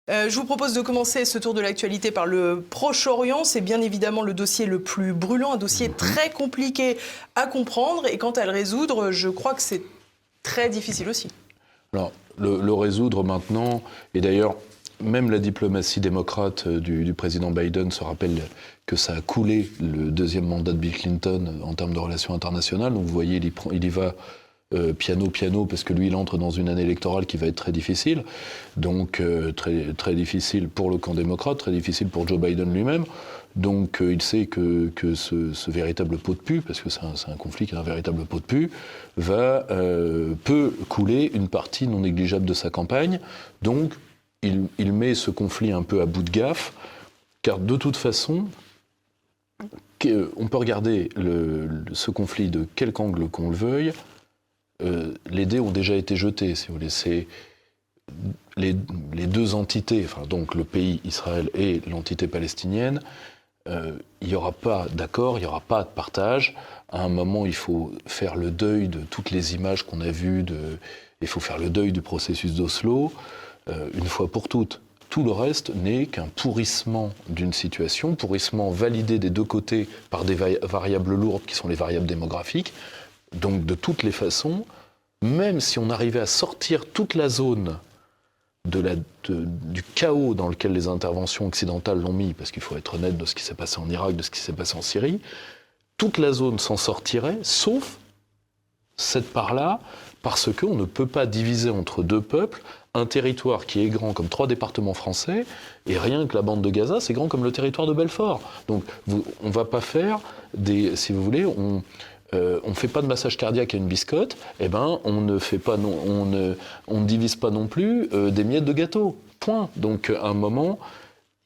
Je vous propose de commencer ce tour de l'actualité par le Proche-Orient. C'est bien évidemment le dossier le plus brûlant, un dossier très compliqué à comprendre. Et quant à le résoudre, je crois que c'est très difficile aussi. Alors, le résoudre maintenant, et d'ailleurs, même la diplomatie démocrate du président Biden se rappelle que ça a coulé le deuxième mandat de Bill Clinton en termes de relations internationales. Donc vous voyez, il y va piano, parce que lui, il entre dans une année électorale qui va être très difficile. Donc très difficile pour le camp démocrate, très difficile pour Joe Biden lui-même. Donc il sait que ce véritable pot de pus, parce que c'est un conflit qui est un véritable pot de pus, peut couler une partie non négligeable de sa campagne. Donc il met ce conflit un peu à bout de gaffe, car de toute façon, on peut regarder ce conflit de quelque angle qu'on le veuille, les dés ont déjà été jetés, si vous voulez. C'est les deux entités, enfin, donc le pays Israël et l'entité palestinienne, il n'y aura pas d'accord, il n'y aura pas de partage. À un moment, il faut faire le deuil de toutes les images qu'on a vues, il faut faire le deuil du processus d'Oslo, une fois pour toutes. Tout le reste n'est qu'un pourrissement d'une situation, pourrissement validé des deux côtés par des variables lourdes qui sont les variables démographiques. Donc de toutes les façons, même si on arrivait à sortir toute la zone du chaos dans lequel les interventions occidentales l'ont mis, parce qu'il faut être honnête de ce qui s'est passé en Irak, de ce qui s'est passé en Syrie, toute la zone s'en sortirait, sauf cette part-là, parce qu'on ne peut pas diviser entre deux peuples un territoire qui est grand comme 3 départements français, et rien que la bande de Gaza, c'est grand comme le territoire de Belfort. Donc on ne va pas faire si vous voulez, on ne fait pas de massage cardiaque à une biscotte, eh ben on ne divise pas non plus des miettes de gâteau. Point. Donc à un moment,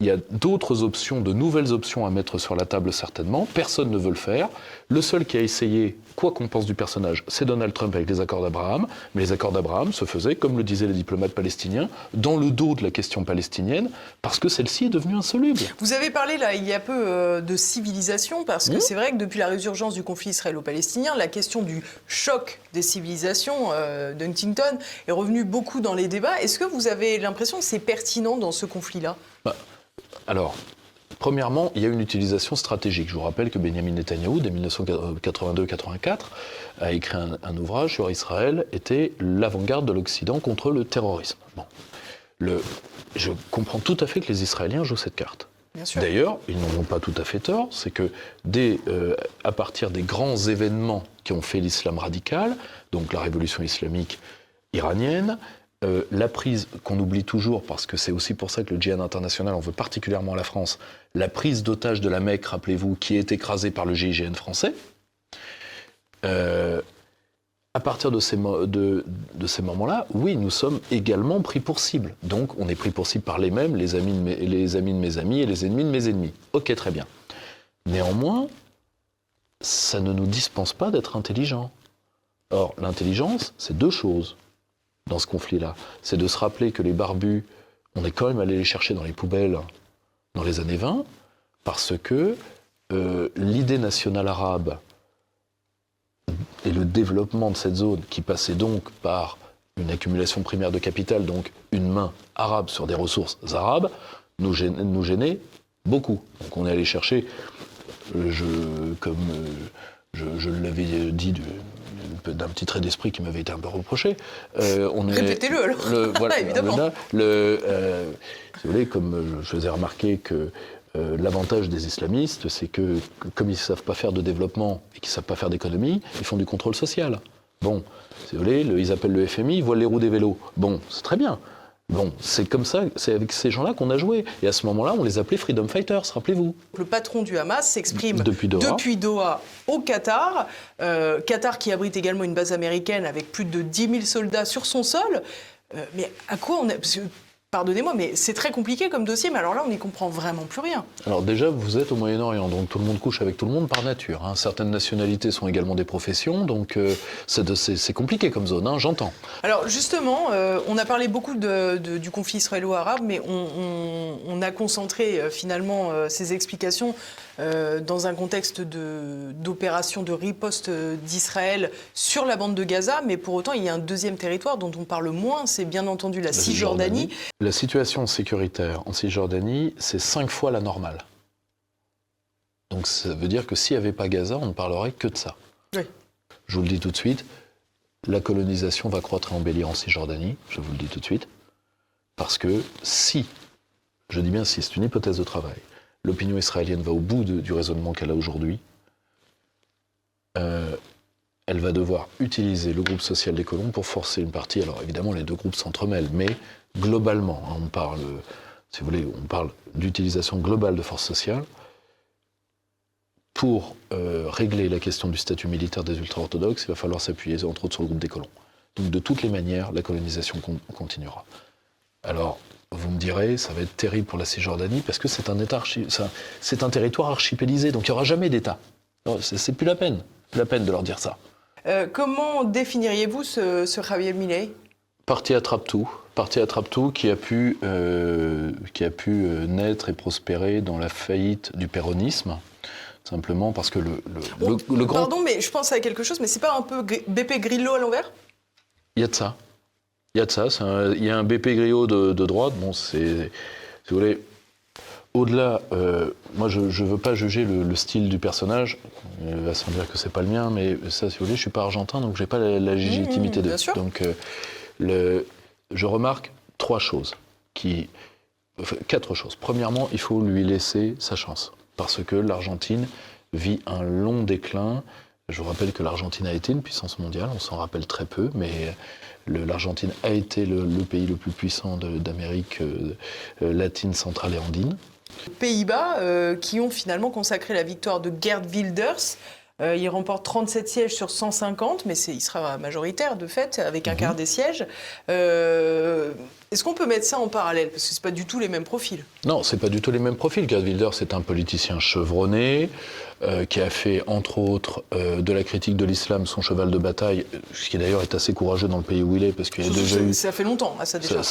il y a d'autres options, de nouvelles options à mettre sur la table certainement. Personne ne veut le faire. Le seul qui a essayé, quoi qu'on pense du personnage, c'est Donald Trump avec les accords d'Abraham. Mais les accords d'Abraham se faisaient, comme le disaient les diplomates palestiniens, dans le dos de la question palestinienne, parce que celle-ci est devenue insoluble. Vous avez parlé là, il y a peu de civilisation, parce que c'est vrai que depuis la résurgence du conflit israélo-palestinien, la question du choc des civilisations d'Huntington est revenue beaucoup dans les débats. Est-ce que vous avez l'impression que c'est pertinent dans ce conflit-là ? Alors, premièrement, il y a une utilisation stratégique. Je vous rappelle que Benjamin Netanyahou, dès 1982-84, a écrit un ouvrage sur Israël, était l'avant-garde de l'Occident contre le terrorisme. Bon. Je comprends tout à fait que les Israéliens jouent cette carte. D'ailleurs, ils n'en ont pas tout à fait tort, c'est que à partir des grands événements qui ont fait l'islam radical, donc la révolution islamique iranienne, la prise qu'on oublie toujours, parce que c'est aussi pour ça que le djihad international en veut particulièrement à la France, la prise d'otage de la Mecque, rappelez-vous, qui est écrasée par le GIGN français. À partir de ces moments-là, oui, nous sommes également pris pour cible. Donc on est pris pour cible par les mêmes, les amis de mes amis et les ennemis de mes ennemis. Ok, très bien. Néanmoins, ça ne nous dispense pas d'être intelligents. Or, l'intelligence, c'est deux choses dans ce conflit-là. C'est de se rappeler que les barbus, on est quand même allé les chercher dans les poubelles dans les années 20, parce que l'idée nationale arabe et le développement de cette zone, qui passait donc par une accumulation primaire de capital, donc une main arabe sur des ressources arabes, nous gênait beaucoup. Donc on est allé chercher, comme je l'avais dit d'un petit trait d'esprit qui m'avait été un peu reproché. Répétez-le alors, voilà, évidemment. Si vous voulez, comme je faisais remarquer que l'avantage des islamistes, c'est que comme ils ne savent pas faire de développement et qu'ils ne savent pas faire d'économie, ils font du contrôle social. Bon, si vous voulez, ils appellent le FMI, ils volent les roues des vélos. Bon, c'est très bien. Bon, c'est comme ça, c'est avec ces gens-là qu'on a joué. Et à ce moment-là, on les appelait Freedom Fighters, rappelez-vous. Le patron du Hamas s'exprime depuis Doha au Qatar. Qatar qui abrite également une base américaine avec plus de 10 000 soldats sur son sol. Mais à quoi on a... Pardonnez-moi, mais c'est très compliqué comme dossier, mais alors là, on n'y comprend vraiment plus rien. Alors déjà, vous êtes au Moyen-Orient, donc tout le monde couche avec tout le monde par nature. Hein. Certaines nationalités sont également des professions, donc c'est compliqué comme zone, hein, j'entends. Alors justement, on a parlé beaucoup du conflit israélo-arabe, mais on a concentré finalement ces explications dans un contexte d'opération de riposte d'Israël sur la bande de Gaza, mais pour autant, il y a un deuxième territoire dont on parle moins, c'est bien entendu la Cisjordanie. La situation sécuritaire en Cisjordanie, c'est 5 fois la normale. Donc ça veut dire que s'il n'y avait pas Gaza, on ne parlerait que de ça. Oui. Je vous le dis tout de suite, la colonisation va croître et embellir en Cisjordanie, je vous le dis tout de suite, parce que si, je dis bien si, c'est une hypothèse de travail, l'opinion israélienne va au bout du raisonnement qu'elle a aujourd'hui, elle va devoir utiliser le groupe social des colons pour forcer une partie. Alors évidemment, les deux groupes s'entremêlent, mais globalement, on parle, si vous voulez, on parle d'utilisation globale de forces sociales pour régler la question du statut militaire des ultra-orthodoxes. Il va falloir s'appuyer entre autres sur le groupe des colons. Donc de toutes les manières, la colonisation continuera. Alors, vous me direz, ça va être terrible pour la Cisjordanie parce que c'est un État c'est un territoire archipélisé, donc il n'y aura jamais d'État. C'est plus la peine de leur dire ça. Comment définiriez-vous ce Javier Milei ? Parti attrape-tout qui a pu naître et prospérer dans la faillite du péronisme, simplement parce que le grand... Pardon, mais je pense à quelque chose, mais c'est pas un peu BP Grillo à l'envers ? Il y a de ça. Il y a un BP Grillo de droite. Bon, si vous voulez, au-delà, moi je ne veux pas juger le style du personnage, il va sans dire que c'est pas le mien, mais ça, si vous voulez, je suis pas argentin, donc j'ai pas la légitimité de. Donc, je remarque 4 choses. Premièrement, il faut lui laisser sa chance, parce que l'Argentine vit un long déclin. Je vous rappelle que l'Argentine a été une puissance mondiale, on s'en rappelle très peu, mais l'Argentine a été le pays le plus puissant d'Amérique latine, centrale et andine. Les Pays-Bas, qui ont finalement consacré la victoire de Geert Wilders, il remporte 37 sièges sur 150, mais il sera majoritaire de fait, avec un quart des sièges. Est-ce qu'on peut mettre ça en parallèle ? Parce que ce n'est pas du tout les mêmes profils. Non, ce n'est pas du tout les mêmes profils. Geert Wilders est un politicien chevronné, qui a fait, entre autres, de la critique de l'islam son cheval de bataille, ce qui d'ailleurs est assez courageux dans le pays où il est, parce qu'il y a déjà eu... Ça fait longtemps, ça déjà.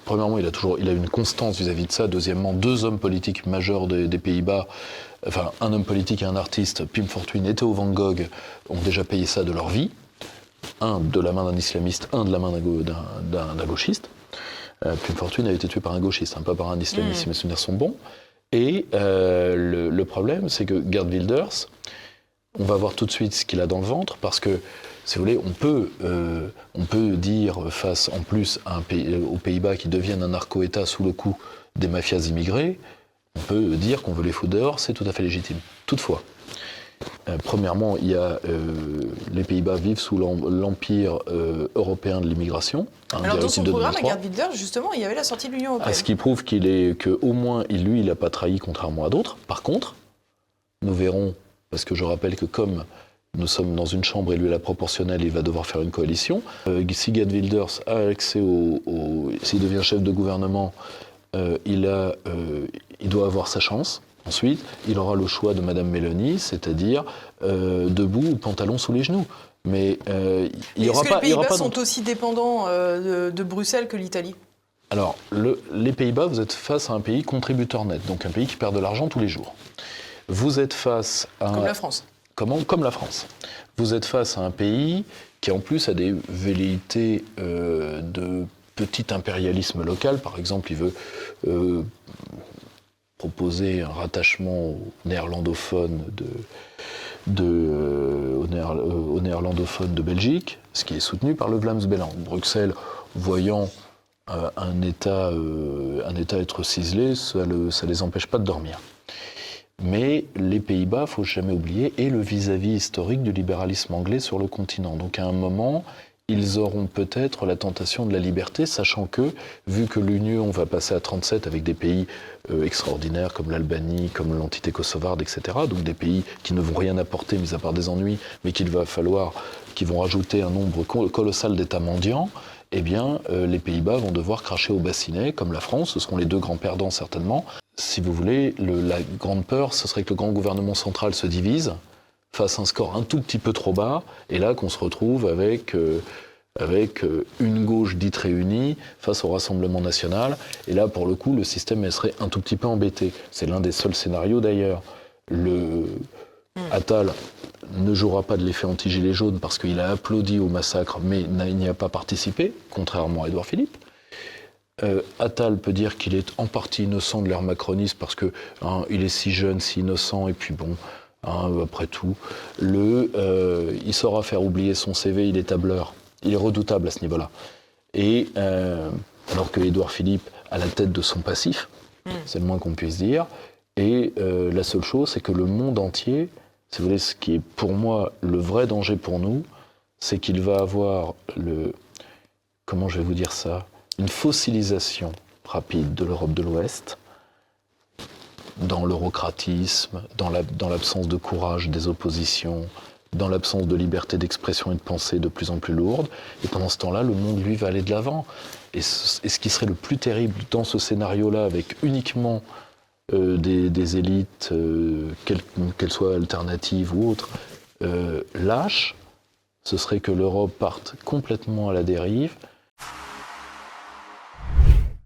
Premièrement, il a une constance vis-à-vis de ça. Deuxièmement, 2 hommes politiques majeurs des Pays-Bas, enfin un homme politique et un artiste, Pim Fortuyn et Theo van Gogh, ont déjà payé ça de leur vie. Un de la main d'un islamiste, un de la main d'un gauchiste. Pim Fortuyn a été tué par un gauchiste, pas par un islamiste, si mes souvenirs sont bons. Et le problème, c'est que Geert Wilders, on va voir tout de suite ce qu'il a dans le ventre, parce que, si vous voulez, on peut dire, face en plus aux Pays-Bas qui deviennent un narco-État sous le coup des mafias immigrées, on peut dire qu'on veut les foutre dehors, c'est tout à fait légitime. Toutefois, premièrement, les Pays-Bas vivent sous l'empire européen de l'immigration. Alors dans son programme, à Geert Wilders, justement, il y avait la sortie de l'Union européenne. Ce qui prouve qu'au moins, lui, il n'a pas trahi, contrairement à d'autres. Par contre, nous verrons, parce que je rappelle que comme nous sommes dans une chambre élue à la proportionnelle, il va devoir faire une coalition. Si Geert Wilders a accès s'il devient chef de gouvernement, il doit avoir sa chance. Ensuite, il aura le choix de Madame Meloni, c'est-à-dire debout ou pantalon sous les genoux. Mais il n'y aura pas. Est-ce que les Pays-Bas sont aussi dépendants de Bruxelles que l'Italie ? Alors, les Pays-Bas, vous êtes face à un pays contributeur net, donc un pays qui perd de l'argent tous les jours. Vous êtes face à... Comme la France. Comme la France. Vous êtes face à un pays qui, en plus, a des velléités de petit impérialisme local. Par exemple, il veut proposer un rattachement au néerlandophone au néerlandophone de Belgique, ce qui est soutenu par le Vlaams-Belang. Bruxelles, voyant un État être ciselé, ça les empêche pas de dormir. Mais les Pays-Bas, il ne faut jamais oublier, est le vis-à-vis historique du libéralisme anglais sur le continent. Donc à un moment, ils auront peut-être la tentation de la liberté, sachant que, vu que l'Union va passer à 37 avec des pays extraordinaires comme l'Albanie, comme l'entité kosovarde, etc., donc des pays qui ne vont rien apporter, mis à part des ennuis, mais qui vont rajouter un nombre colossal d'États mendiants, eh bien, les Pays-Bas vont devoir cracher au bassinet, comme la France, ce seront les 2 grands perdants certainement. Si vous voulez, la grande peur, ce serait que le grand gouvernement central se divise, fasse un score un tout petit peu trop bas, et là qu'on se retrouve avec une gauche dite réunie face au Rassemblement national, et là pour le coup le système serait un tout petit peu embêté. C'est l'un des seuls scénarios d'ailleurs. Attal ne jouera pas de l'effet anti-gilet jaune parce qu'il a applaudi au massacre, mais il n'y a pas participé, contrairement à Édouard Philippe. Attal peut dire qu'il est en partie innocent de l'ère macroniste parce que il est si jeune, si innocent, et puis bon, après tout, il saura faire oublier son CV, il est tableur, il est redoutable à ce niveau-là. Et alors que Édouard Philippe a la tête de son passif, c'est le moins qu'on puisse dire. Et la seule chose, c'est que le monde entier, si vous voulez, ce qui est pour moi le vrai danger pour nous, c'est qu'il va avoir comment je vais vous dire ça, une fossilisation rapide de l'Europe de l'Ouest, dans l'eurocratisme, dans l'absence de courage des oppositions, dans l'absence de liberté d'expression et de pensée de plus en plus lourde. Et pendant ce temps-là, le monde, lui, va aller de l'avant. Et ce qui serait le plus terrible dans ce scénario-là, avec uniquement des élites, qu'elles soient alternatives ou autres, lâches, ce serait que l'Europe parte complètement à la dérive,